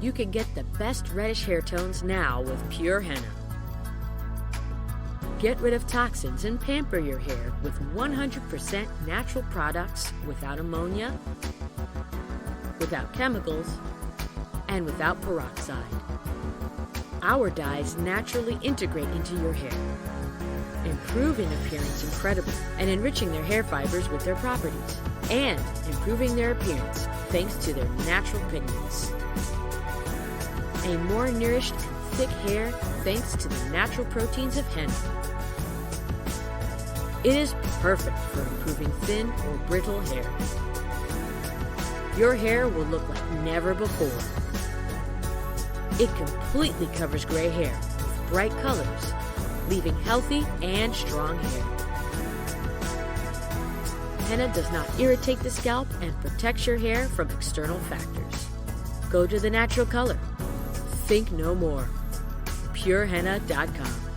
You can get the best reddish hair tones now with pure henna. Get rid of toxins and pamper your hair with 100% natural products without ammonia, without chemicals, and without peroxide. Our dyes naturally integrate into your hair, improving appearance incredibly and enriching their hair fibers with their properties, and improving their appearance thanks to their natural pigments. A more nourished and thick hair thanks to the natural proteins of henna. It is perfect for improving thin or brittle hair. Your hair will look like never before. It completely covers gray hair with bright colors, leaving healthy and strong hair. Henna does not irritate the scalp and protects your hair from external factors. Go to the natural color. Think no more. PureHenna.com